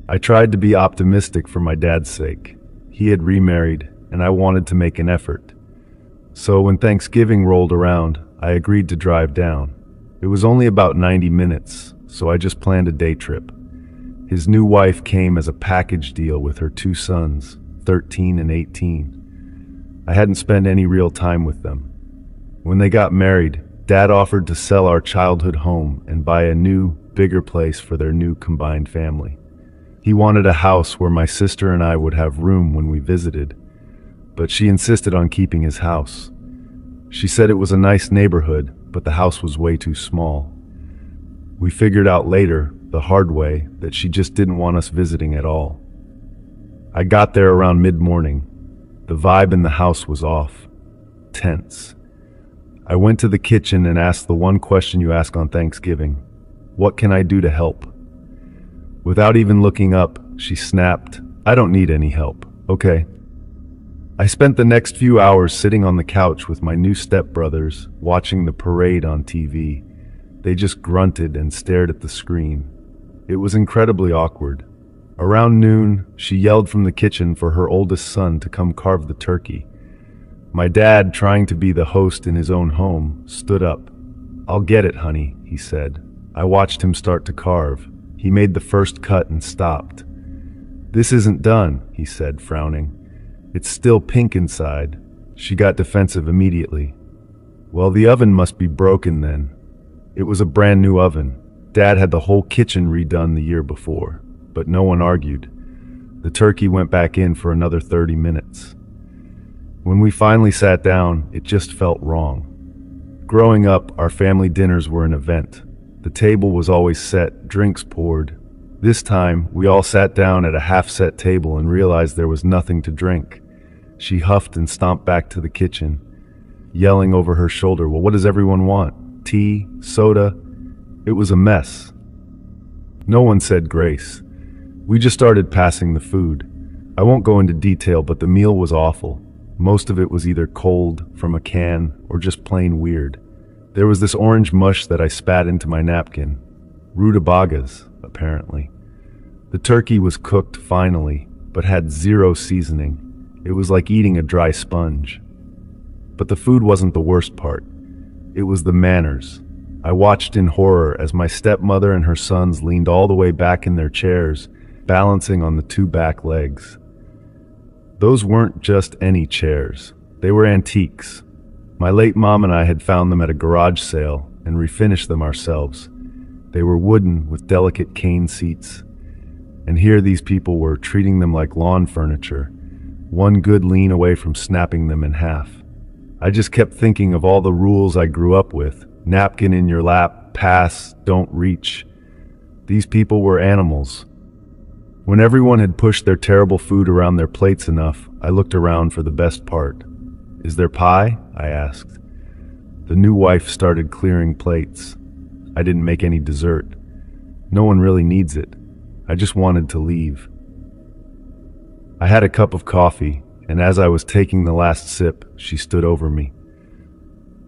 I tried to be optimistic for my dad's sake. He had remarried, and I wanted to make an effort. So when Thanksgiving rolled around, I agreed to drive down. It was only about 90 minutes, so I just planned a day trip. His new wife came as a package deal with her two sons, 13 and 18. I hadn't spent any real time with them. When they got married, Dad offered to sell our childhood home and buy a new, bigger place for their new combined family. He wanted a house where my sister and I would have room when we visited, but she insisted on keeping his house. She said it was a nice neighborhood, but the house was way too small. We figured out later, the hard way, that she just didn't want us visiting at all. I got there around mid-morning. The vibe in the house was off. Tense. I went to the kitchen and asked the one question you ask on Thanksgiving. What can I do to help? Without even looking up, she snapped, I don't need any help. Okay. I spent the next few hours sitting on the couch with my new stepbrothers, watching the parade on TV. They just grunted and stared at the screen. It was incredibly awkward. Around noon, she yelled from the kitchen for her oldest son to come carve the turkey. My dad, trying to be the host in his own home, stood up. I'll get it, honey, he said. I watched him start to carve. He made the first cut and stopped. This isn't done, he said, frowning. It's still pink inside. She got defensive immediately. Well, the oven must be broken then. It was a brand new oven. Dad had the whole kitchen redone the year before, but no one argued. The turkey went back in for another 30 minutes. When we finally sat down, it just felt wrong. Growing up, our family dinners were an event. The table was always set, drinks poured. This time, we all sat down at a half-set table and realized there was nothing to drink. She huffed and stomped back to the kitchen, yelling over her shoulder, well, what does everyone want? Tea? Soda? It was a mess. No one said grace. We just started passing the food. I won't go into detail, but the meal was awful. Most of it was either cold, from a can, or just plain weird. There was this orange mush that I spat into my napkin. Rutabagas, apparently. The turkey was cooked finally, but had zero seasoning. It was like eating a dry sponge. But the food wasn't the worst part. It was the manners. I watched in horror as my stepmother and her sons leaned all the way back in their chairs, balancing on the two back legs. Those weren't just any chairs. They were antiques. My late mom and I had found them at a garage sale and refinished them ourselves. They were wooden with delicate cane seats. And here these people were treating them like lawn furniture, one good lean away from snapping them in half. I just kept thinking of all the rules I grew up with. Napkin in your lap, pass, don't reach. These people were animals. When everyone had pushed their terrible food around their plates enough, I looked around for the best part. Is there pie? I asked. The new wife started clearing plates. I didn't make any dessert. No one really needs it. I just wanted to leave. I had a cup of coffee, and as I was taking the last sip, she stood over me.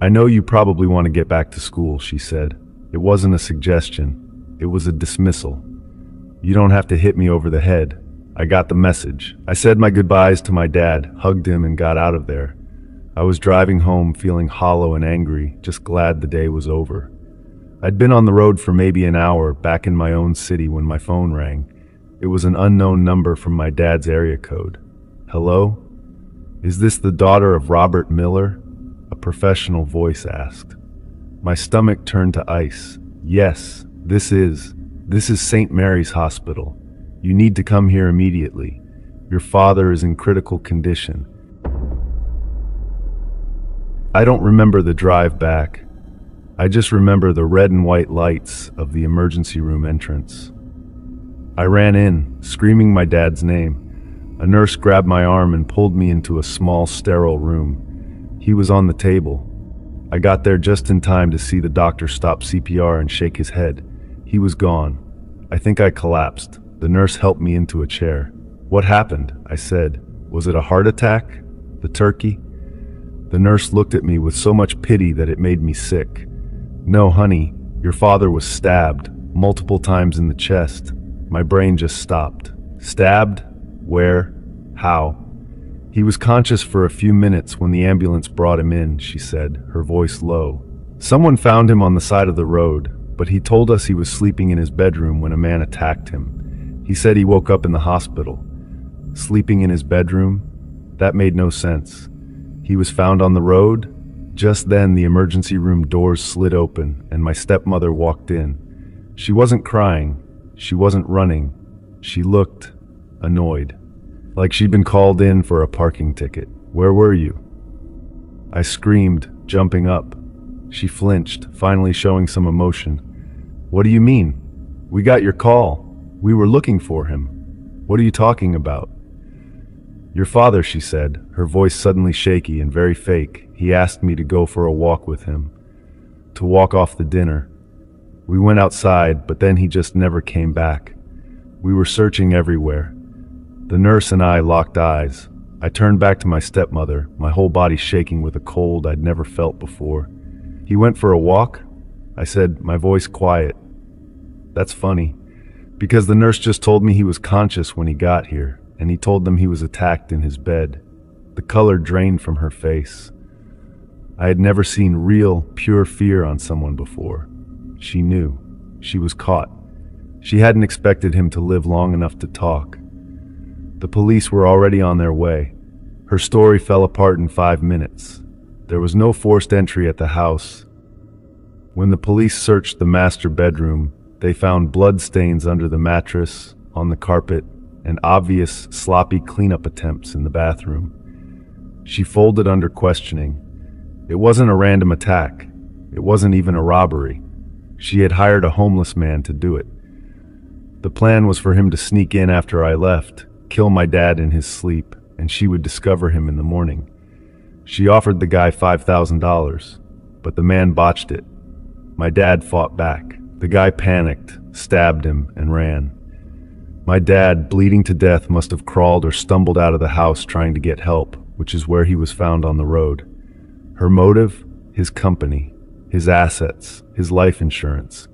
I know you probably want to get back to school, she said. It wasn't a suggestion. It was a dismissal. You don't have to hit me over the head. I got the message. I said my goodbyes to my dad, hugged him, and got out of there. I was driving home feeling hollow and angry, just glad the day was over. I'd been on the road for maybe an hour, back in my own city, when my phone rang. It was an unknown number from my dad's area code. Hello? Is this the daughter of Robert Miller? A professional voice asked. My stomach turned to ice. Yes, this is St. Mary's Hospital. You need to come here immediately. Your father is in critical condition. I don't remember the drive back. I just remember the red and white lights of the emergency room entrance. I ran in, screaming my dad's name. A nurse grabbed my arm and pulled me into a small, sterile room. He was on the table. I got there just in time to see the doctor stop CPR and shake his head. He was gone. I think I collapsed. The nurse helped me into a chair. What happened? I said. Was it a heart attack? The turkey? The nurse looked at me with so much pity that it made me sick. No, honey, your father was stabbed multiple times in the chest. My brain just stopped. Stabbed? Where? How? He was conscious for a few minutes when the ambulance brought him in, she said, her voice low. Someone found him on the side of the road, but he told us he was sleeping in his bedroom when a man attacked him. He said he woke up in the hospital. Sleeping in his bedroom? That made no sense. He was found on the road? Just then, the emergency room doors slid open, and my stepmother walked in. She wasn't crying. She wasn't running. She looked annoyed, like she'd been called in for a parking ticket. Where were you? I screamed, jumping up. She flinched, finally showing some emotion. What do you mean? We got your call. We were looking for him. What are you talking about? Your father, she said, her voice suddenly shaky and very fake. He asked me to go for a walk with him, to walk off the dinner. We went outside, but then he just never came back. We were searching everywhere. The nurse and I locked eyes. I turned back to my stepmother, my whole body shaking with a cold I'd never felt before. He went for a walk? I said, my voice quiet. That's funny, because the nurse just told me he was conscious when he got here, and he told them he was attacked in his bed. The color drained from her face. I had never seen real, pure fear on someone before. She knew. She was caught. She hadn't expected him to live long enough to talk. The police were already on their way. Her story fell apart in 5 minutes. There was no forced entry at the house. When the police searched the master bedroom, they found blood stains under the mattress, on the carpet, and obvious, sloppy cleanup attempts in the bathroom. She folded under questioning. It wasn't a random attack. It wasn't even a robbery. She had hired a homeless man to do it. The plan was for him to sneak in after I left, kill my dad in his sleep, and she would discover him in the morning. She offered the guy $5,000, but the man botched it. My dad fought back. The guy panicked, stabbed him, and ran. My dad, bleeding to death, must have crawled or stumbled out of the house trying to get help, which is where he was found on the road. Her motive? His company, his assets, his life insurance.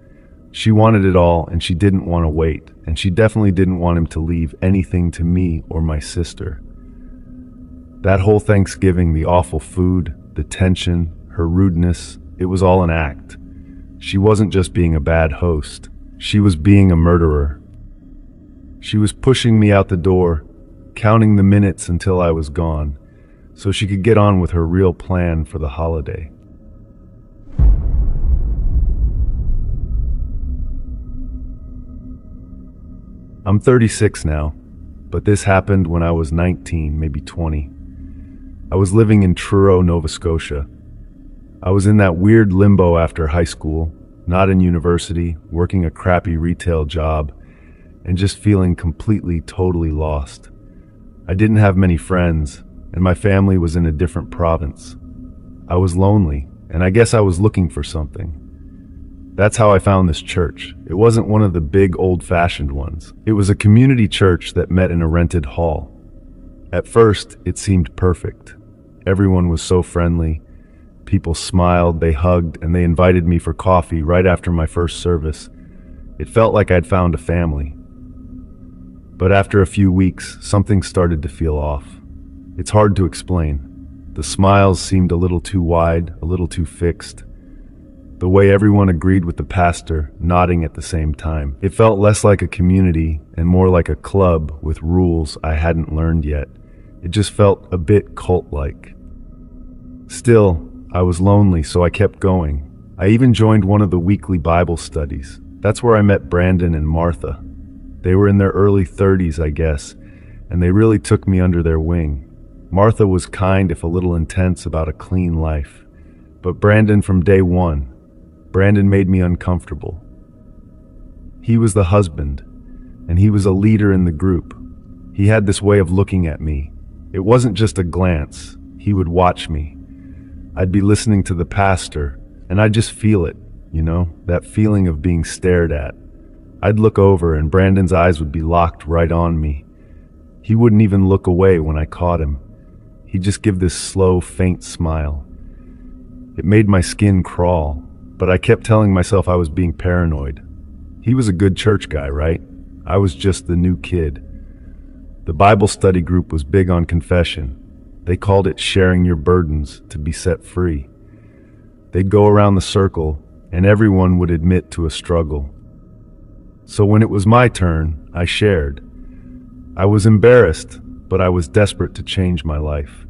She wanted it all, and she didn't want to wait, and she definitely didn't want him to leave anything to me or my sister. That whole Thanksgiving, the awful food, the tension, her rudeness, it was all an act. She wasn't just being a bad host. She was being a murderer. She was pushing me out the door, counting the minutes until I was gone, so she could get on with her real plan for the holiday. I'm 36 now, but this happened when I was 19, maybe 20. I was living in Truro, Nova Scotia. I was in that weird limbo after high school, not in university, working a crappy retail job, and just feeling completely, totally lost. I didn't have many friends, and my family was in a different province. I was lonely, and I guess I was looking for something. That's how I found this church. It wasn't one of the big old-fashioned ones. It was a community church that met in a rented hall. At first, it seemed perfect. Everyone was so friendly. People smiled, they hugged, and they invited me for coffee right after my first service. It felt like I'd found a family. But after a few weeks, something started to feel off. It's hard to explain. The smiles seemed a little too wide, a little too fixed. The way everyone agreed with the pastor, nodding at the same time. It felt less like a community and more like a club with rules I hadn't learned yet. It just felt a bit cult-like. Still, I was lonely, so I kept going. I even joined one of the weekly Bible studies. That's where I met Brandon and Martha. They were in their early 30s, I guess, and they really took me under their wing. Martha was kind, if a little intense, about a clean life. But Brandon, from day one, Brandon made me uncomfortable. He was the husband, and he was a leader in the group. He had this way of looking at me. It wasn't just a glance. He would watch me. I'd be listening to the pastor, and I'd just feel it, that feeling of being stared at. I'd look over, and Brandon's eyes would be locked right on me. He wouldn't even look away when I caught him. He'd just give this slow, faint smile. It made my skin crawl, but I kept telling myself I was being paranoid. He was a good church guy, right? I was just the new kid. The Bible study group was big on confession. They called it sharing your burdens to be set free. They'd go around the circle, and everyone would admit to a struggle. So when it was my turn, I shared. I was embarrassed, but I was desperate to change my life.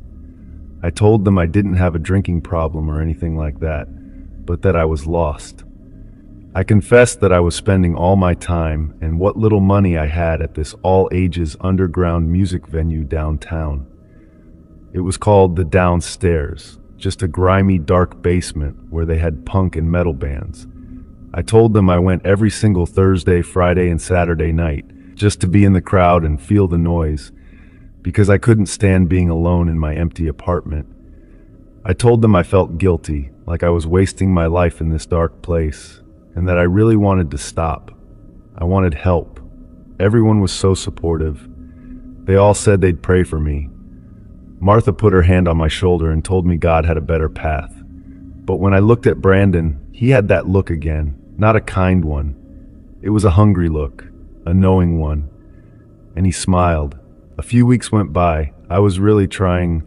I told them I didn't have a drinking problem or anything like that, but that I was lost. I confessed that I was spending all my time and what little money I had at this all-ages underground music venue downtown. It was called the Downstairs, just a grimy, dark basement where they had punk and metal bands. I told them I went every single Thursday, Friday, and Saturday night just to be in the crowd and feel the noise, because I couldn't stand being alone in my empty apartment. I told them I felt guilty, like I was wasting my life in this dark place, and that I really wanted to stop. I wanted help. Everyone was so supportive. They all said they'd pray for me. Martha put her hand on my shoulder and told me God had a better path. But when I looked at Brandon, he had that look again, not a kind one. It was a hungry look, a knowing one. And he smiled. A few weeks went by. I was really trying.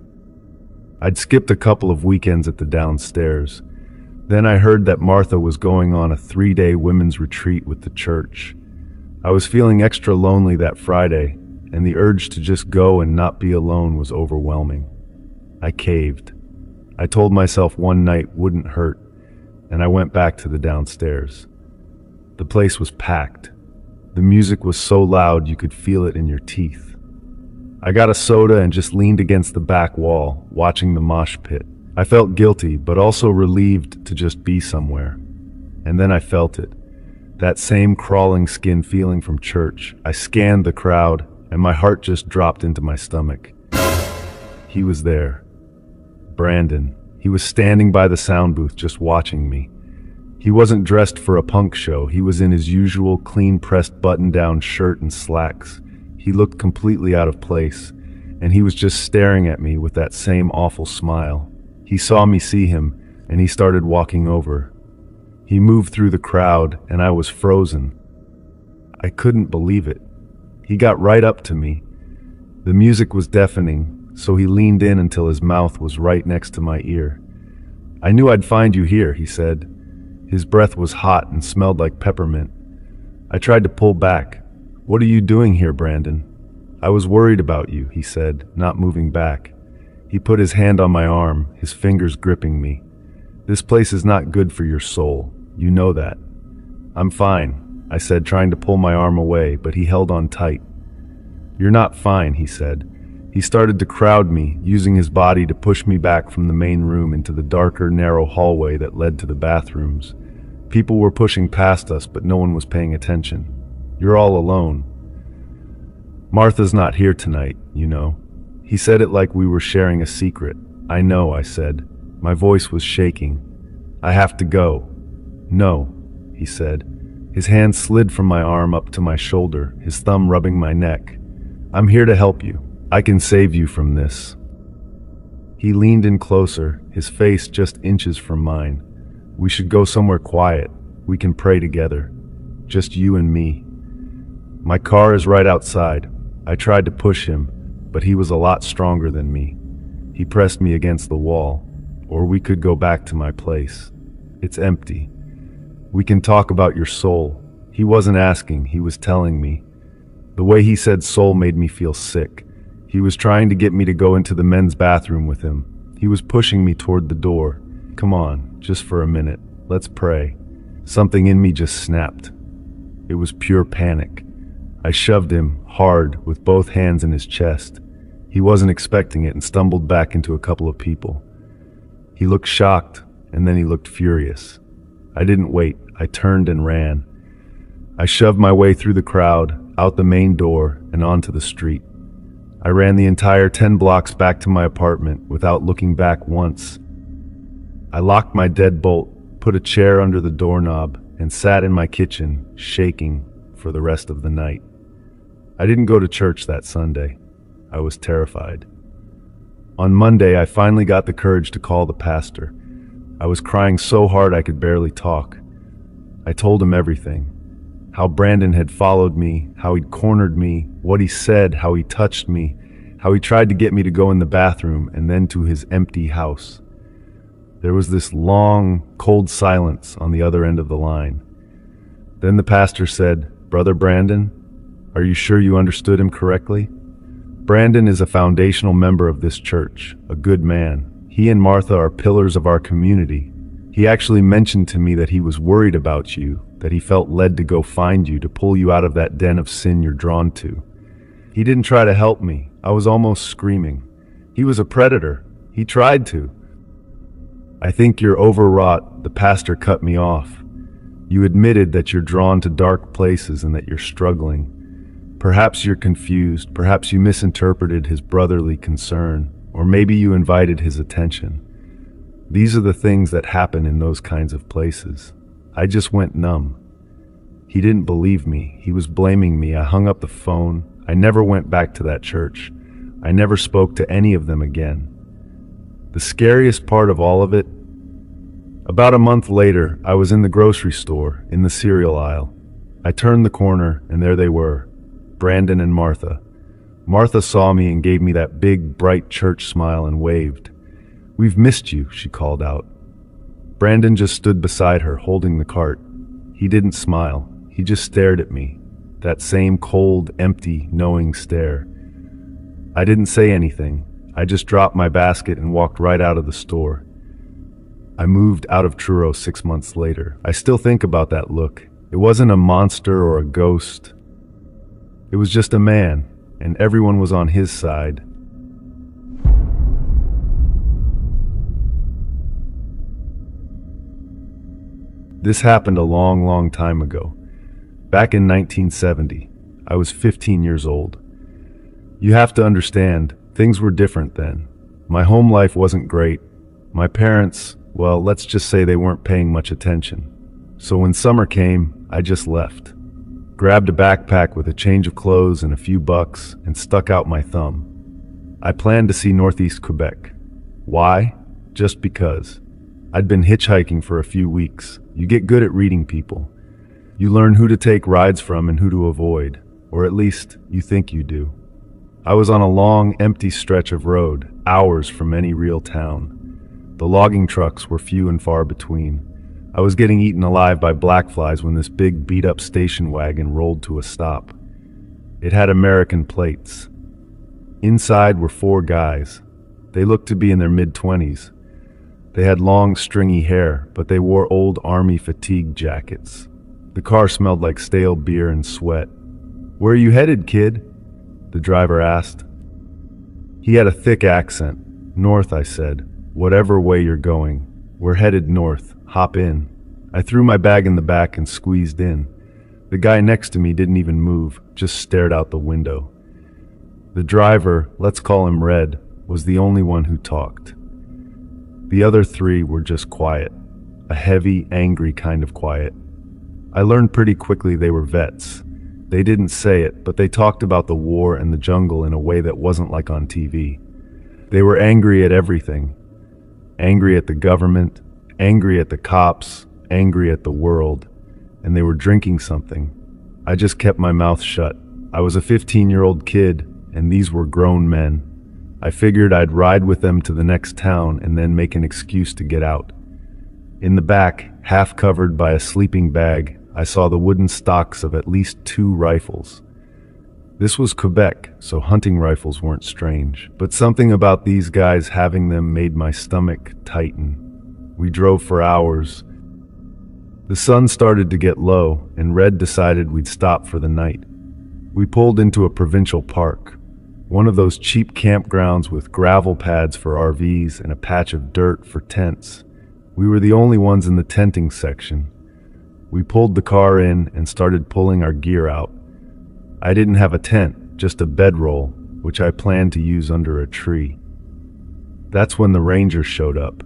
I'd skipped a couple of weekends at the Downstairs. Then I heard that Martha was going on a 3-day women's retreat with the church. I was feeling extra lonely that Friday, and the urge to just go and not be alone was overwhelming. I caved. I told myself one night wouldn't hurt, and I went back to the Downstairs. The place was packed. The music was so loud you could feel it in your teeth. I got a soda and just leaned against the back wall, watching the mosh pit. I felt guilty, but also relieved to just be somewhere. And then I felt it. That same crawling skin feeling from church. I scanned the crowd, and my heart just dropped into my stomach. He was there. Brandon. He was standing by the sound booth just watching me. He wasn't dressed for a punk show. He was in his usual clean-pressed button-down shirt and slacks. He looked completely out of place, and he was just staring at me with that same awful smile. He saw me see him, and he started walking over. He moved through the crowd, and I was frozen. I couldn't believe it. He got right up to me. The music was deafening, so he leaned in until his mouth was right next to my ear. "I knew I'd find you here," he said. His breath was hot and smelled like peppermint. I tried to pull back. "What are you doing here, Brandon?" "I was worried about you," he said, not moving back. He put his hand on my arm, his fingers gripping me. "This place is not good for your soul. You know that." "I'm fine," I said, trying to pull my arm away, but he held on tight. "You're not fine," he said. He started to crowd me, using his body to push me back from the main room into the darker, narrow hallway that led to the bathrooms. People were pushing past us, but no one was paying attention. "You're all alone." "Martha's not here tonight, you know." He said it like we were sharing a secret. "I know," I said. My voice was shaking. "I have to go." "No," he said. His hand slid from my arm up to my shoulder, his thumb rubbing my neck. "I'm here to help you. I can save you from this." He leaned in closer, his face just inches from mine. "We should go somewhere quiet. We can pray together. Just you and me." "My car is right outside." I tried to push him, but he was a lot stronger than me. He pressed me against the wall. "Or we could go back to my place. It's empty. We can talk about your soul." He wasn't asking, he was telling me. The way he said soul made me feel sick. He was trying to get me to go into the men's bathroom with him. He was pushing me toward the door. "Come on, just for a minute. Let's pray." Something in me just snapped. It was pure panic. I shoved him, hard, with both hands in his chest. He wasn't expecting it and stumbled back into a couple of people. He looked shocked, and then he looked furious. I didn't wait. I turned and ran. I shoved my way through the crowd, out the main door, and onto the street. I ran the entire 10 blocks back to my apartment without looking back once. I locked my deadbolt, put a chair under the doorknob, and sat in my kitchen, shaking, for the rest of the night. I didn't go to church that Sunday. I was terrified. On Monday, I finally got the courage to call the pastor. I was crying so hard I could barely talk. I told him everything. How Brandon had followed me, how he'd cornered me, what he said, how he touched me, how he tried to get me to go in the bathroom and then to his empty house. There was this long, cold silence on the other end of the line. Then the pastor said, "Brother Brandon, are you sure you understood him correctly? Brandon is a foundational member of this church, a good man. He and Martha are pillars of our community. He actually mentioned to me that he was worried about you, that he felt led to go find you, to pull you out of that den of sin you're drawn to. He didn't try to help me. I was almost screaming. He was a predator. He tried to." "I think you're overwrought," the pastor cut me off. "You admitted that you're drawn to dark places and that you're struggling. Perhaps you're confused, perhaps you misinterpreted his brotherly concern, or maybe you invited his attention. These are the things that happen in those kinds of places." I just went numb. He didn't believe me. He was blaming me. I hung up the phone. I never went back to that church. I never spoke to any of them again. The scariest part of all of it, about a month later, I was in the grocery store, in the cereal aisle. I turned the corner, and there they were, Brandon and Martha. Martha saw me and gave me that big, bright church smile and waved. "We've missed you," she called out. Brandon just stood beside her, holding the cart. He didn't smile. He just stared at me, that same cold, empty, knowing stare. I didn't say anything. I just dropped my basket and walked right out of the store. I moved out of Truro 6 months later. I still think about that look. It wasn't a monster or a ghost. It was just a man, and everyone was on his side. This happened a long, long time ago. Back in 1970, I was 15 years old. You have to understand, things were different then. My home life wasn't great. My parents, well, let's just say they weren't paying much attention. So when summer came, I just left. Grabbed a backpack with a change of clothes and a few bucks and stuck out my thumb. I planned to see Northeast Quebec. Why? Just because. I'd been hitchhiking for a few weeks. You get good at reading people. You learn who to take rides from and who to avoid, or at least you think you do. I was on a long, empty stretch of road, hours from any real town. The logging trucks were few and far between. I was getting eaten alive by black flies when this big beat-up station wagon rolled to a stop. It had American plates. Inside were 4 guys. They looked to be in their mid-20s. They had long, stringy hair, but they wore old army fatigue jackets. The car smelled like stale beer and sweat. "Where are you headed, kid?" the driver asked. He had a thick accent. "North," I said. "Whatever way you're going. We're headed north. Hop in." I threw my bag in the back and squeezed in. The guy next to me didn't even move, just stared out the window. The driver, let's call him Red, was the only one who talked. The other 3 were just quiet, a heavy, angry kind of quiet. I learned pretty quickly they were vets. They didn't say it, but they talked about the war and the jungle in a way that wasn't like on TV. They were angry at everything. Angry at the government, angry at the cops, angry at the world, and they were drinking something. I just kept my mouth shut. I was a 15-year-old kid, and these were grown men. I figured I'd ride with them to the next town and then make an excuse to get out. In the back, half covered by a sleeping bag, I saw the wooden stocks of at least 2 rifles. This was Quebec, so hunting rifles weren't strange, but something about these guys having them made my stomach tighten. We drove for hours. The sun started to get low, and Red decided we'd stop for the night. We pulled into a provincial park, one of those cheap campgrounds with gravel pads for RVs and a patch of dirt for tents. We were the only ones in the tenting section. We pulled the car in and started pulling our gear out. I didn't have a tent, just a bedroll, which I planned to use under a tree. That's when the ranger showed up.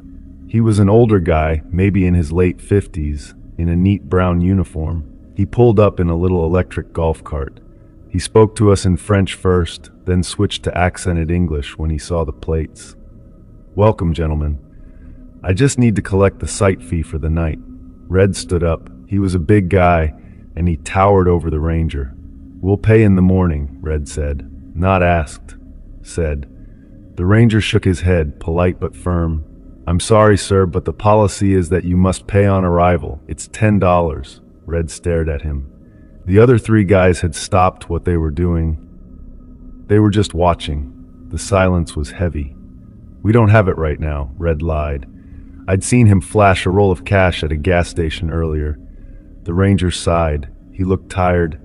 He was an older guy, maybe in his late 50s, in a neat brown uniform. He pulled up in a little electric golf cart. He spoke to us in French first, then switched to accented English when he saw the plates. "Welcome, gentlemen. I just need to collect the site fee for the night." Red stood up. He was a big guy, and he towered over the ranger. "We'll pay in the morning," Red said. "Not asked," said. The ranger shook his head, polite but firm. "I'm sorry, sir, but the policy is that you must pay on arrival. It's $10. Red stared at him. The other three guys had stopped what they were doing. They were just watching. The silence was heavy. "We don't have it right now," Red lied. I'd seen him flash a roll of cash at a gas station earlier. The ranger sighed. He looked tired.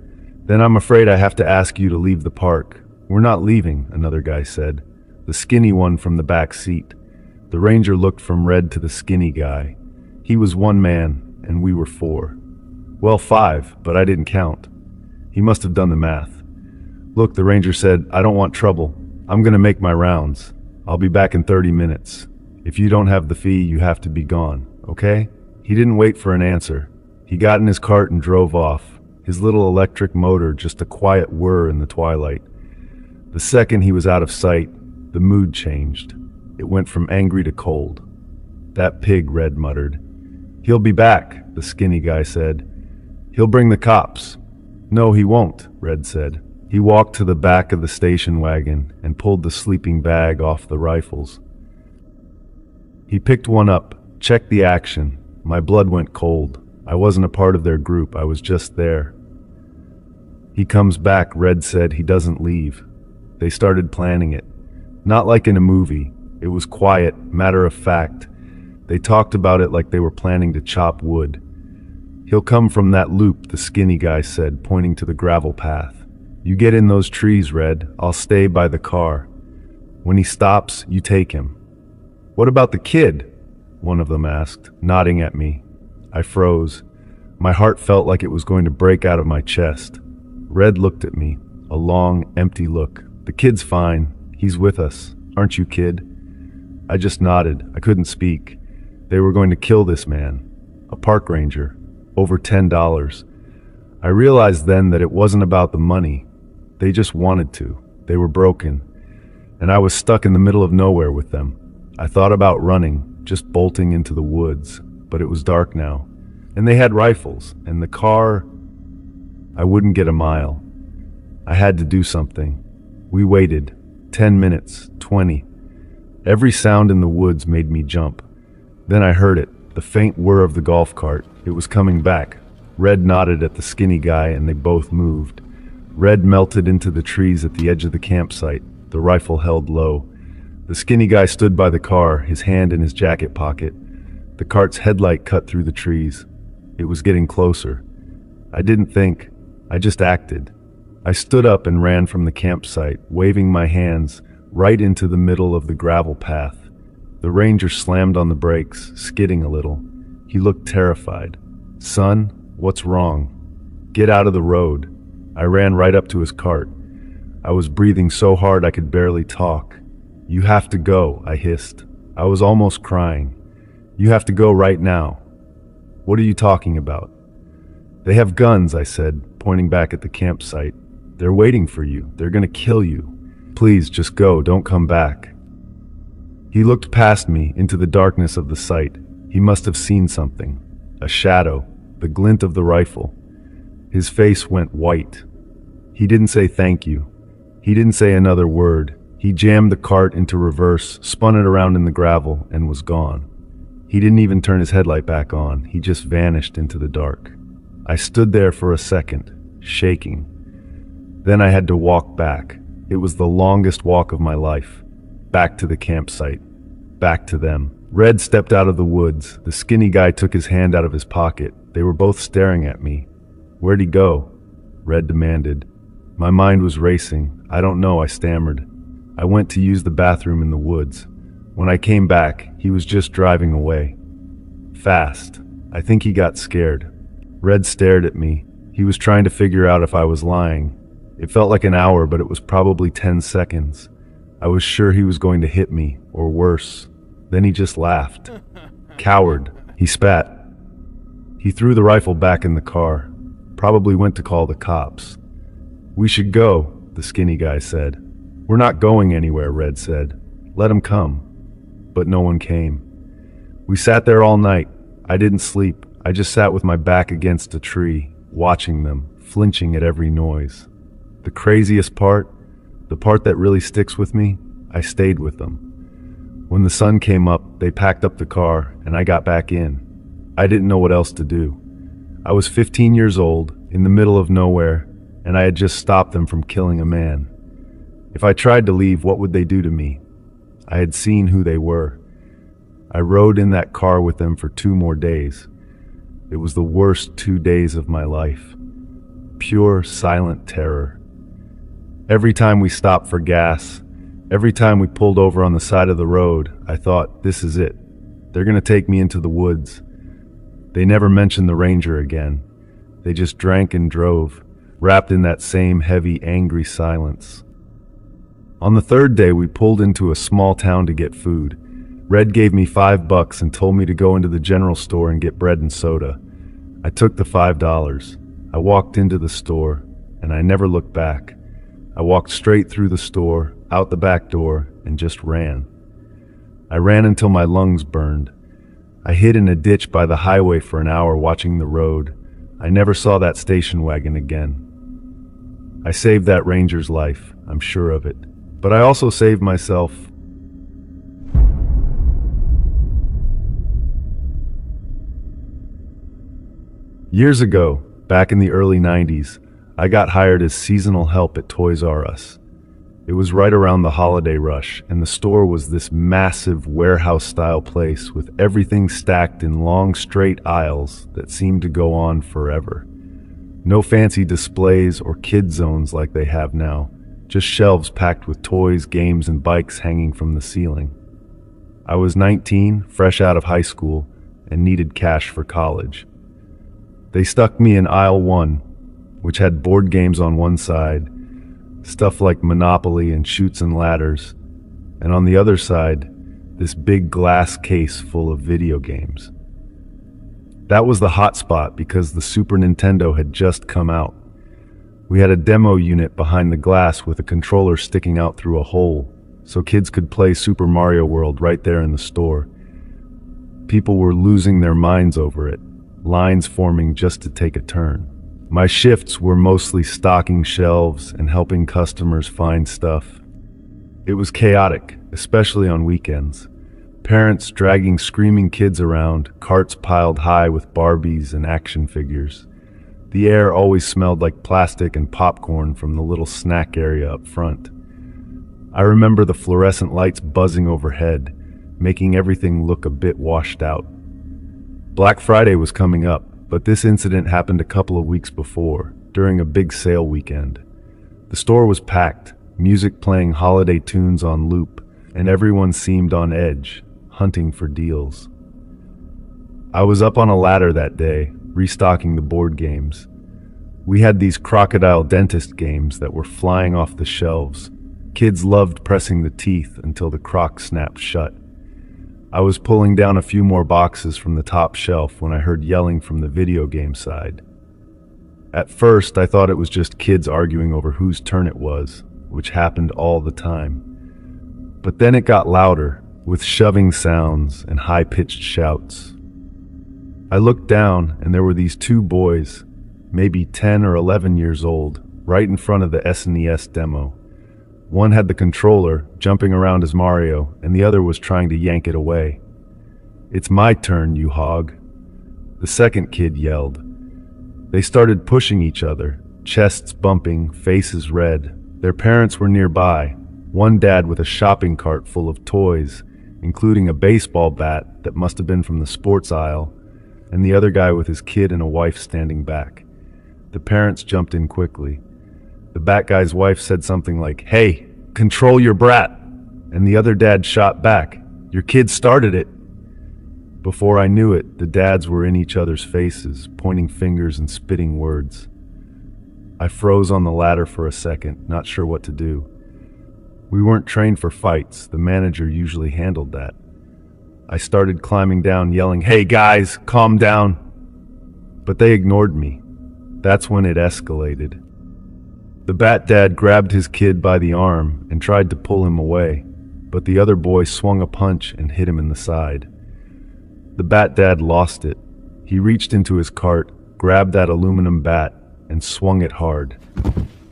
"Then I'm afraid I have to ask you to leave the park." "We're not leaving," another guy said. The skinny one from the back seat. The ranger looked from Red to the skinny guy. He was one man, and we were four. Well, five, but I didn't count. He must have done the math. "Look," the ranger said, "I don't want trouble. I'm going to make my rounds. I'll be back in 30 minutes. If you don't have the fee, you have to be gone, okay?" He didn't wait for an answer. He got in his cart and drove off, his little electric motor just a quiet whir in the twilight. The second he was out of sight, the mood changed. It went from angry to cold. "That pig," Red muttered. "He'll be back," the skinny guy said. "He'll bring the cops." "No, he won't," Red said. He walked to the back of the station wagon and pulled the sleeping bag off the rifles. He picked one up, checked the action. My blood went cold. I wasn't a part of their group, I was just there. "He comes back," Red said. "He doesn't leave." They started planning it. Not like in a movie. It was quiet, matter of fact. They talked about it like they were planning to chop wood. "He'll come from that loop," the skinny guy said, pointing to the gravel path. "You get in those trees, Red. I'll stay by the car. When he stops, you take him." "What about the kid?" one of them asked, nodding at me. I froze. My heart felt like it was going to break out of my chest. Red looked at me, a long, empty look. "The kid's fine. He's with us. Aren't you, kid?" I just nodded. I couldn't speak. They were going to kill this man. A park ranger. Over $10. I realized then that it wasn't about the money. They just wanted to. They were broken. And I was stuck in the middle of nowhere with them. I thought about running, just bolting into the woods. But it was dark now. And they had rifles. And the car... I wouldn't get a mile. I had to do something. We waited. 10 minutes. 20. Every sound in the woods made me jump. Then I heard it. The faint whir of the golf cart. It was coming back. Red nodded at the skinny guy and they both moved. Red melted into the trees at the edge of the campsite, the rifle held low. The skinny guy stood by the car, his hand in his jacket pocket. The cart's headlight cut through the trees. It was getting closer. I didn't think. I just acted. I stood up and ran from the campsite, waving my hands right into the middle of the gravel path. The ranger slammed on the brakes, skidding a little. He looked terrified. "Son, what's wrong?" "Get out of the road." I ran right up to his cart. I was breathing so hard I could barely talk. "You have to go," I hissed. I was almost crying. "You have to go right now." "What are you talking about?" "They have guns," I said, pointing back at the campsite. "They're waiting for you. They're going to kill you. Please, just go. Don't come back." He looked past me into the darkness of the site. He must have seen something. A shadow, the glint of the rifle. His face went white. He didn't say thank you. He didn't say another word. He jammed the cart into reverse, spun it around in the gravel, and was gone. He didn't even turn his headlight back on. He just vanished into the dark. I stood there for a second, shaking. Then I had to walk back. It was the longest walk of my life. Back to the campsite. Back to them. Red stepped out of the woods. The skinny guy took his hand out of his pocket. They were both staring at me. "Where'd he go?" Red demanded. My mind was racing. "I don't know," I stammered. "I went to use the bathroom in the woods. When I came back, he was just driving away. Fast. I think he got scared." Red stared at me. He was trying to figure out if I was lying. It felt like an hour, but it was probably 10 seconds. I was sure he was going to hit me, or worse. Then he just laughed. "Coward," he spat. He threw the rifle back in the car. Probably went to call the cops. "We should go," the skinny guy said. "We're not going anywhere," Red said. "Let him come." But no one came. We sat there all night. I didn't sleep. I just sat with my back against a tree. watching them, flinching at every noise. The craziest part, the part that really sticks with me, I stayed with them. When the sun came up, they packed up the car, and I got back in. I didn't know what else to do. I was 15 years old, in the middle of nowhere, and I had just stopped them from killing a man. If I tried to leave, what would they do to me? I had seen who they were. I rode in that car with them for 2 more days. It was the worst 2 days of my life. Pure, silent terror. Every time we stopped for gas, every time we pulled over on the side of the road, I thought, this is it. They're going to take me into the woods. They never mentioned the ranger again. They just drank and drove, wrapped in that same heavy, angry silence. On the 3rd day, we pulled into a small town to get food. Red gave me $5 and told me to go into the general store and get bread and soda. I took the $5. I walked into the store, and I never looked back. I walked straight through the store, out the back door, and just ran. I ran until my lungs burned. I hid in a ditch by the highway for an hour watching the road. I never saw that station wagon again. I saved that ranger's life, I'm sure of it. But I also saved myself. Years ago, back in the early 90s, I got hired as seasonal help at Toys R Us. It was right around the holiday rush, and the store was this massive warehouse-style place with everything stacked in long, straight aisles that seemed to go on forever. No fancy displays or kid zones like they have now, just shelves packed with toys, games, and bikes hanging from the ceiling. I was 19, fresh out of high school, and needed cash for college. They stuck me in aisle 1, which had board games on one side, stuff like Monopoly and Chutes and Ladders, and on the other side, this big glass case full of video games. That was the hot spot because the Super Nintendo had just come out. We had a demo unit behind the glass with a controller sticking out through a hole, so kids could play Super Mario World right there in the store. People were losing their minds over it, lines forming just to take a turn. My shifts were mostly stocking shelves and helping customers find stuff. It was chaotic, especially on weekends. Parents dragging screaming kids around, carts piled high with Barbies and action figures. The air always smelled like plastic and popcorn from the little snack area up front. I remember the fluorescent lights buzzing overhead, making everything look a bit washed out. Black Friday was coming up, but this incident happened a couple of weeks before, during a big sale weekend. The store was packed, music playing holiday tunes on loop, and everyone seemed on edge, hunting for deals. I was up on a ladder that day, restocking the board games. We had these crocodile dentist games that were flying off the shelves. Kids loved pressing the teeth until the crock snapped shut. I was pulling down a few more boxes from the top shelf when I heard yelling from the video game side. At first, I thought it was just kids arguing over whose turn it was, which happened all the time. But then it got louder, with shoving sounds and high-pitched shouts. I looked down, and there were these 2 boys, maybe 10 or 11 years old, right in front of the SNES demo. One had the controller, jumping around as Mario, and the other was trying to yank it away. "It's my turn, you hog," the second kid yelled. They started pushing each other, chests bumping, faces red. Their parents were nearby, one dad with a shopping cart full of toys, including a baseball bat that must have been from the sports aisle, and the other guy with his kid and a wife standing back. The parents jumped in quickly. The bat guy's wife said something like, "Hey, control your brat," and the other dad shot back, "Your kid started it." Before I knew it, the dads were in each other's faces, pointing fingers and spitting words. I froze on the ladder for a second, not sure what to do. We weren't trained for fights. The manager usually handled that. I started climbing down, yelling, "Hey guys, calm down." But they ignored me. That's when it escalated. The bat dad grabbed his kid by the arm and tried to pull him away, but the other boy swung a punch and hit him in the side. The bat dad lost it. He reached into his cart, grabbed that aluminum bat and swung it hard.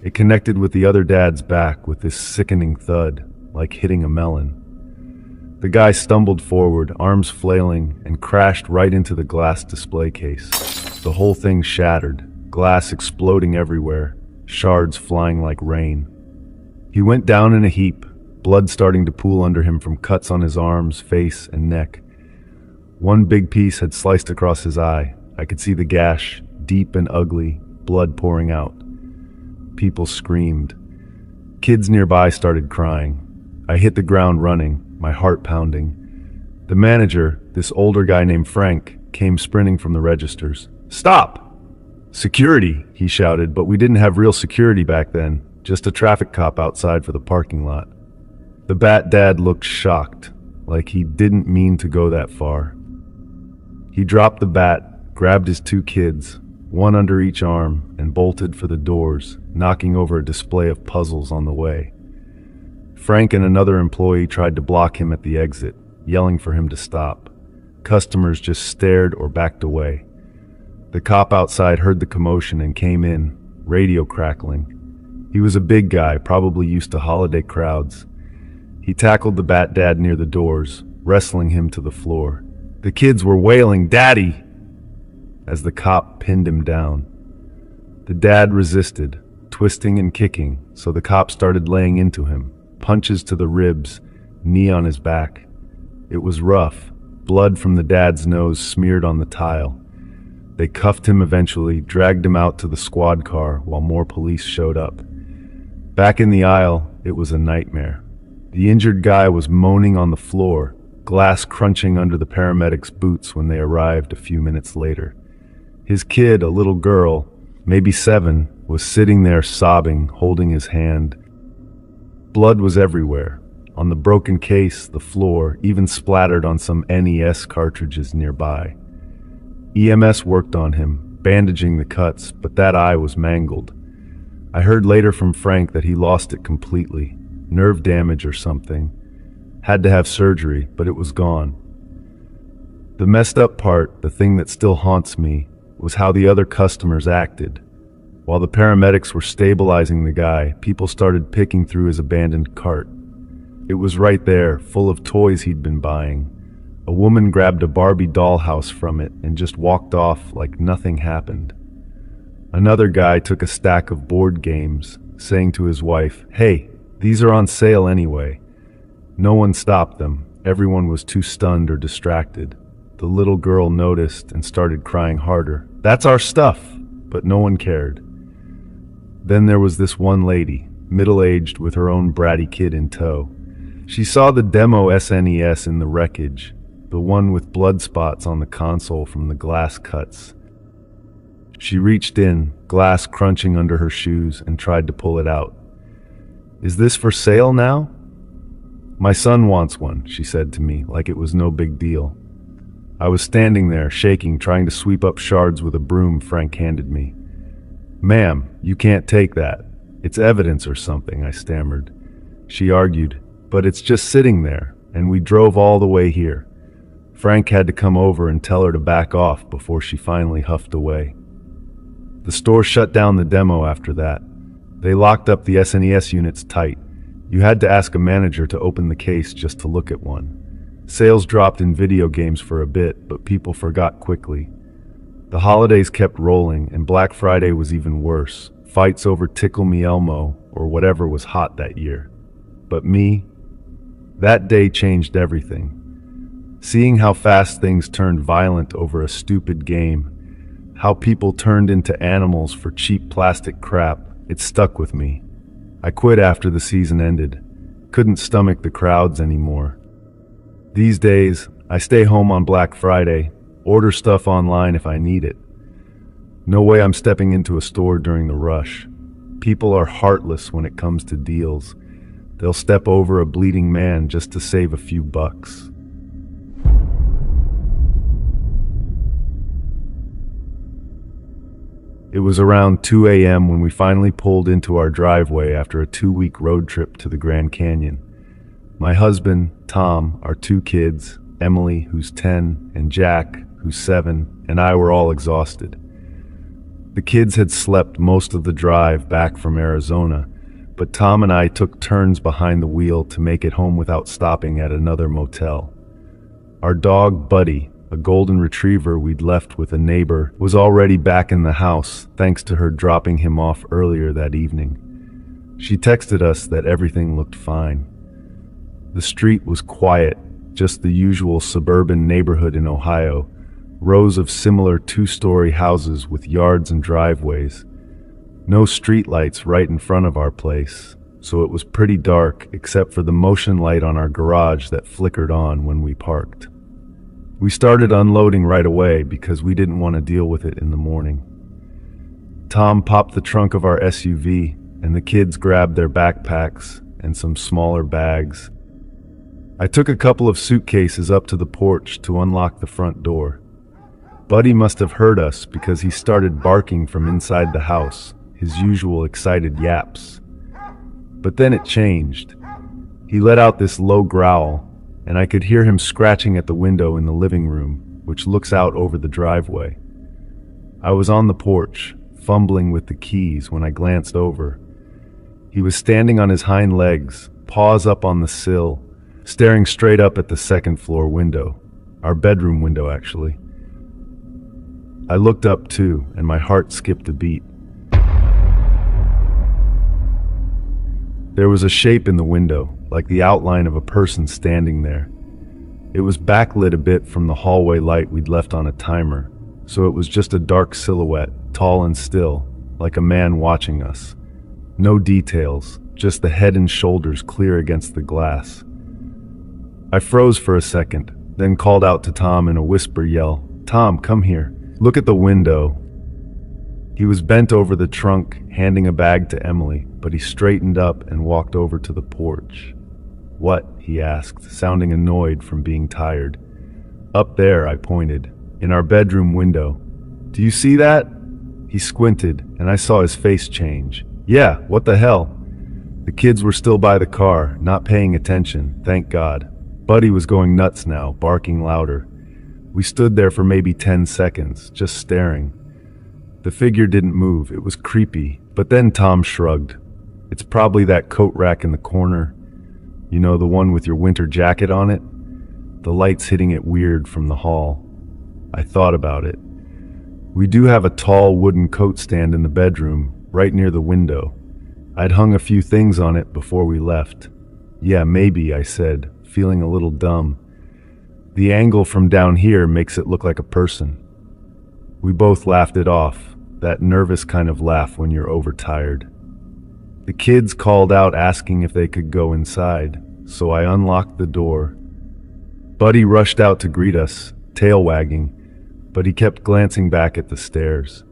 It connected with the other dad's back with this sickening thud, like hitting a melon. The guy stumbled forward, arms flailing, and crashed right into the glass display case. The whole thing shattered, glass exploding everywhere, shards flying like rain. He went down in a heap, blood starting to pool under him from cuts on his arms, face, and neck. One big piece had sliced across his eye. I could see the gash, deep and ugly, blood pouring out. People screamed. Kids nearby started crying. I hit the ground running, my heart pounding. The manager, this older guy named Frank, came sprinting from the registers. "Stop! Security!" he shouted, but we didn't have real security back then, just a traffic cop outside for the parking lot. The Bat Dad looked shocked, like he didn't mean to go that far. He dropped the bat, grabbed his two kids, one under each arm, and bolted for the doors, knocking over a display of puzzles on the way. Frank and another employee tried to block him at the exit, yelling for him to stop. Customers just stared or backed away. The cop outside heard the commotion and came in, radio crackling. He was a big guy, probably used to holiday crowds. He tackled the Bat Dad near the doors, wrestling him to the floor. The kids were wailing, "Daddy!" as the cop pinned him down. The dad resisted, twisting and kicking, so the cop started laying into him, punches to the ribs, knee on his back. It was rough, blood from the dad's nose smeared on the tile. They cuffed him eventually, dragged him out to the squad car while more police showed up. Back in the aisle, it was a nightmare. The injured guy was moaning on the floor, glass crunching under the paramedics' boots when they arrived a few minutes later. His kid, a little girl, maybe 7, was sitting there sobbing, holding his hand. Blood was everywhere, on the broken case, the floor, even splattered on some NES cartridges nearby. EMS worked on him, bandaging the cuts, but that eye was mangled. I heard later from Frank that he lost it completely, nerve damage or something. Had to have surgery, but it was gone. The messed up part, the thing that still haunts me, was how the other customers acted. While the paramedics were stabilizing the guy, people started picking through his abandoned cart. It was right there, full of toys he'd been buying. A woman grabbed a Barbie dollhouse from it and just walked off like nothing happened. Another guy took a stack of board games, saying to his wife, "Hey, these are on sale anyway." No one stopped them. Everyone was too stunned or distracted. The little girl noticed and started crying harder. "That's our stuff!" But no one cared. Then there was this one lady, middle-aged with her own bratty kid in tow. She saw the demo SNES in the wreckage, the one with blood spots on the console from the glass cuts. She reached in, glass crunching under her shoes, and tried to pull it out. "Is this for sale now?" "My son wants one," she said to me, like it was no big deal. I was standing there, shaking, trying to sweep up shards with a broom Frank handed me. "Ma'am, you can't take that. It's evidence or something," I stammered. She argued, "But it's just sitting there, and we drove all the way here." Frank had to come over and tell her to back off before she finally huffed away. The store shut down the demo after that. They locked up the SNES units tight. You had to ask a manager to open the case just to look at one. Sales dropped in video games for a bit, but people forgot quickly. The holidays kept rolling, and Black Friday was even worse. Fights over Tickle Me Elmo, or whatever was hot that year. But me? That day changed everything. Seeing how fast things turned violent over a stupid game, how people turned into animals for cheap plastic crap, it stuck with me. I quit after the season ended. Couldn't stomach the crowds anymore. These days, I stay home on Black Friday, order stuff online if I need it. No way I'm stepping into a store during the rush. People are heartless when it comes to deals. They'll step over a bleeding man just to save a few bucks. It was around 2 a.m. when we finally pulled into our driveway after a 2-week road trip to the Grand Canyon. My husband, Tom, our 2 kids, Emily, who's 10, and Jack, who's 7, and I were all exhausted. The kids had slept most of the drive back from Arizona, but Tom and I took turns behind the wheel to make it home without stopping at another motel. Our dog, Buddy, a golden retriever we'd left with a neighbor, was already back in the house thanks to her dropping him off earlier that evening. She texted us that everything looked fine. The street was quiet, just the usual suburban neighborhood in Ohio, rows of similar two-story houses with yards and driveways. No streetlights right in front of our place, so it was pretty dark except for the motion light on our garage that flickered on when we parked. We started unloading right away because we didn't want to deal with it in the morning. Tom popped the trunk of our SUV, and the kids grabbed their backpacks and some smaller bags. I took a couple of suitcases up to the porch to unlock the front door. Buddy must have heard us because he started barking from inside the house, his usual excited yaps. But then it changed. He let out this low growl, and I could hear him scratching at the window in the living room, which looks out over the driveway. I was on the porch, fumbling with the keys when I glanced over. He was standing on his hind legs, paws up on the sill, staring straight up at the second-floor window, our bedroom window, actually. I looked up too, and my heart skipped a beat. There was a shape in the window, like the outline of a person standing there. It was backlit a bit from the hallway light we'd left on a timer, so it was just a dark silhouette, tall and still, like a man watching us. No details, just the head and shoulders clear against the glass. I froze for a second, then called out to Tom in a whisper yell, "Tom, come here. Look at the window." He was bent over the trunk, handing a bag to Emily, but he straightened up and walked over to the porch. "What?" he asked, sounding annoyed from being tired. "Up there," I pointed, "in our bedroom window. Do you see that?" He squinted, and I saw his face change. "Yeah, what the hell?" The kids were still by the car, not paying attention, thank God. Buddy was going nuts now, barking louder. We stood there for maybe 10 seconds, just staring. The figure didn't move. It was creepy. But then Tom shrugged. "It's probably that coat rack in the corner. You know, the one with your winter jacket on it? The light's hitting it weird from the hall." I thought about it. We do have a tall wooden coat stand in the bedroom, right near the window. I'd hung a few things on it before we left. "Yeah, maybe," I said, feeling a little dumb. "The angle from down here makes it look like a person." We both laughed it off, that nervous kind of laugh when you're overtired. The kids called out asking if they could go inside, so I unlocked the door. Buddy rushed out to greet us, tail wagging, but he kept glancing back at the stairs.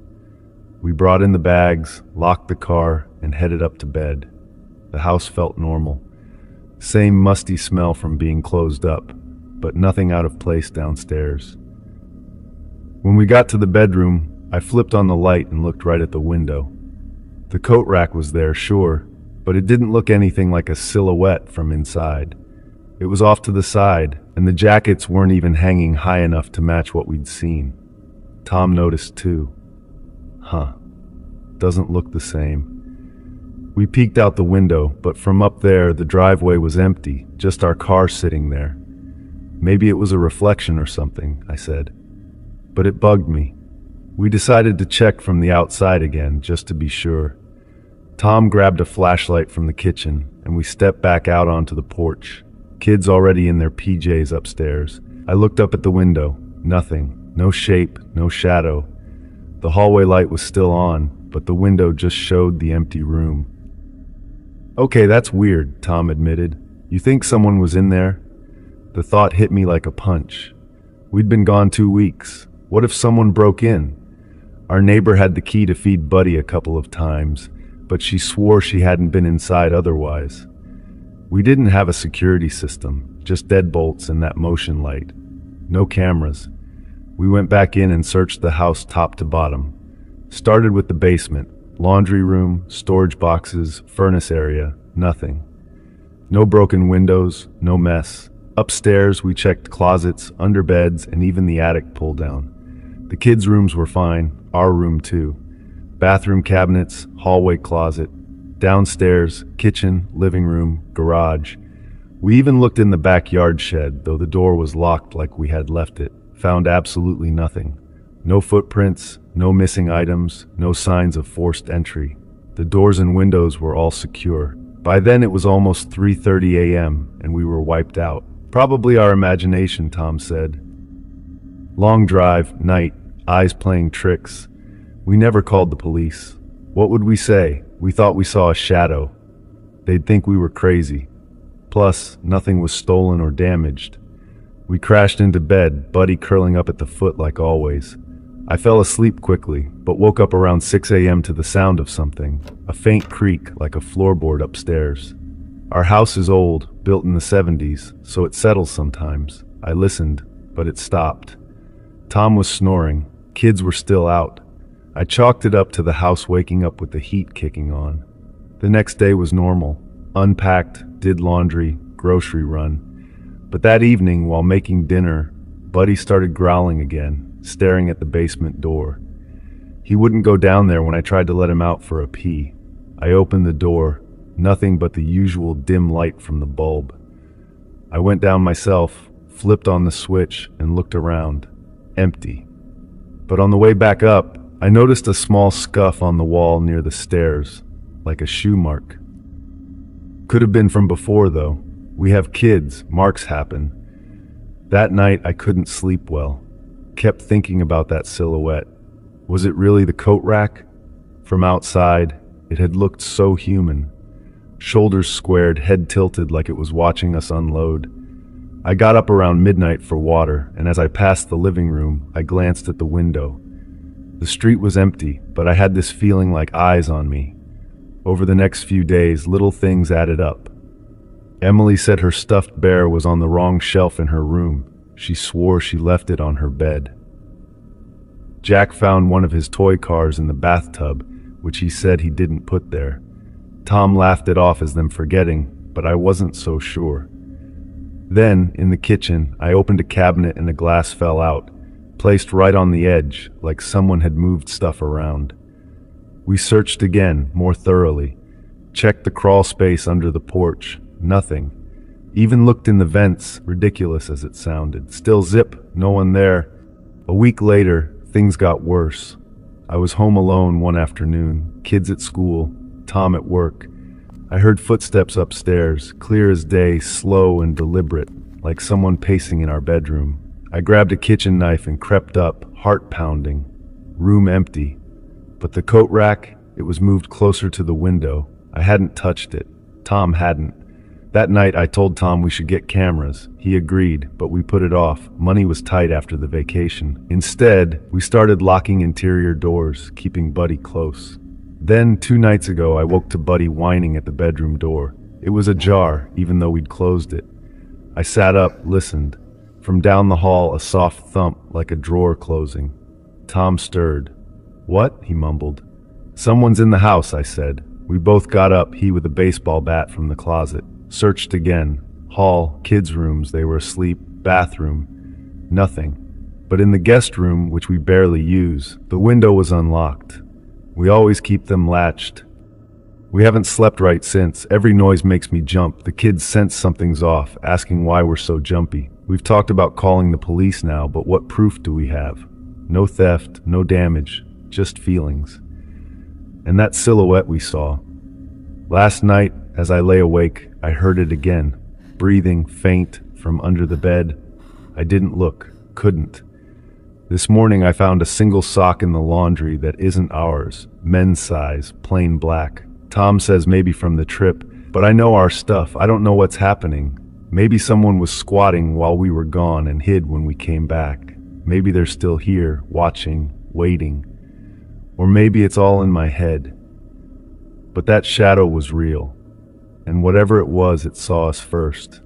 We brought in the bags, locked the car, and headed up to bed. The house felt normal. Same musty smell from being closed up, but nothing out of place downstairs. When we got to the bedroom, I flipped on the light and looked right at the window. The coat rack was there, sure, but it didn't look anything like a silhouette from inside. It was off to the side, and the jackets weren't even hanging high enough to match what we'd seen. Tom noticed too. Doesn't look the same. We peeked out the window, but from up there, the driveway was empty, just our car sitting there. "Maybe it was a reflection or something," I said. But it bugged me. We decided to check from the outside again, just to be sure. Tom grabbed a flashlight from the kitchen, and we stepped back out onto the porch. Kids already in their PJs upstairs. I looked up at the window. Nothing. No shape, no shadow. The hallway light was still on, but the window just showed the empty room. "Okay, that's weird," Tom admitted. "You think someone was in there?" The thought hit me like a punch. We'd been gone 2 weeks. What if someone broke in? Our neighbor had the key to feed Buddy a couple of times, but she swore she hadn't been inside otherwise. We didn't have a security system, just deadbolts and that motion light. No cameras. We went back in and searched the house top to bottom. Started with the basement, laundry room, storage boxes, furnace area, nothing. No broken windows, no mess. Upstairs, we checked closets, underbeds, and even the attic pull down. The kids' rooms were fine, our room too. Bathroom cabinets, hallway closet, downstairs, kitchen, living room, garage. We even looked in the backyard shed, though the door was locked like we had left it. Found absolutely nothing. No footprints, no missing items, no signs of forced entry. The doors and windows were all secure. By then it was almost 3:30 a.m. and we were wiped out. Probably our imagination, Tom said. Long drive, night, eyes playing tricks. We never called the police. What would we say? We thought we saw a shadow. They'd think we were crazy. Plus, nothing was stolen or damaged. We crashed into bed, Buddy curling up at the foot like always. I fell asleep quickly, but woke up around 6 a.m. to the sound of something, a faint creak like a floorboard upstairs. Our house is old, built in the 70s, so it settles sometimes. I listened, but it stopped. Tom was snoring. Kids were still out. I chalked it up to the house waking up with the heat kicking on. The next day was normal. Unpacked, did laundry, grocery run. But that evening, while making dinner, Buddy started growling again, staring at the basement door. He wouldn't go down there when I tried to let him out for a pee. I opened the door, nothing but the usual dim light from the bulb. I went down myself, flipped on the switch, and looked around. Empty. But on the way back up, I noticed a small scuff on the wall near the stairs, like a shoe mark. Could have been from before, though. We have kids, marks happen. That night, I couldn't sleep well. Kept thinking about that silhouette. Was it really the coat rack? From outside, it had looked so human. Shoulders squared, head tilted like it was watching us unload. I got up around midnight for water, and as I passed the living room, I glanced at the window. The street was empty, but I had this feeling like eyes on me. Over the next few days, little things added up. Emily said her stuffed bear was on the wrong shelf in her room. She swore she left it on her bed. Jack found one of his toy cars in the bathtub, which he said he didn't put there. Tom laughed it off as them forgetting, but I wasn't so sure. Then, in the kitchen, I opened a cabinet and a glass fell out, placed right on the edge, like someone had moved stuff around. We searched again, more thoroughly. Checked the crawl space under the porch. Nothing. Even looked in the vents, ridiculous as it sounded. Still zip, no one there. A week later, things got worse. I was home alone one afternoon, kids at school, Tom at work. I heard footsteps upstairs, clear as day, slow and deliberate, like someone pacing in our bedroom. I grabbed a kitchen knife and crept up, heart pounding. Room empty. But the coat rack, it was moved closer to the window. I hadn't touched it. Tom hadn't. That night I told Tom we should get cameras. He agreed, but we put it off. Money was tight after the vacation. Instead, we started locking interior doors, keeping Buddy close. Then, 2 nights ago, I woke to Buddy whining at the bedroom door. It was ajar, even though we'd closed it. I sat up, listened. From down the hall, a soft thump, like a drawer closing. Tom stirred. "What?" he mumbled. "Someone's in the house," I said. We both got up, he with a baseball bat from the closet. Searched again. Hall, kids' rooms, they were asleep, bathroom. Nothing. But in the guest room, which we barely use, the window was unlocked. We always keep them latched. We haven't slept right since. Every noise makes me jump. The kids sense something's off, asking why we're so jumpy. We've talked about calling the police now, but what proof do we have? No theft, no damage, just feelings. And that silhouette we saw. Last night, as I lay awake, I heard it again, breathing faint from under the bed. I didn't look, couldn't. This morning I found a single sock in the laundry that isn't ours, men's size, plain black. Tom says maybe from the trip, but I know our stuff. I don't know what's happening. Maybe someone was squatting while we were gone and hid when we came back. Maybe they're still here, watching, waiting. Or maybe it's all in my head. But that shadow was real. And whatever it was, it saw us first.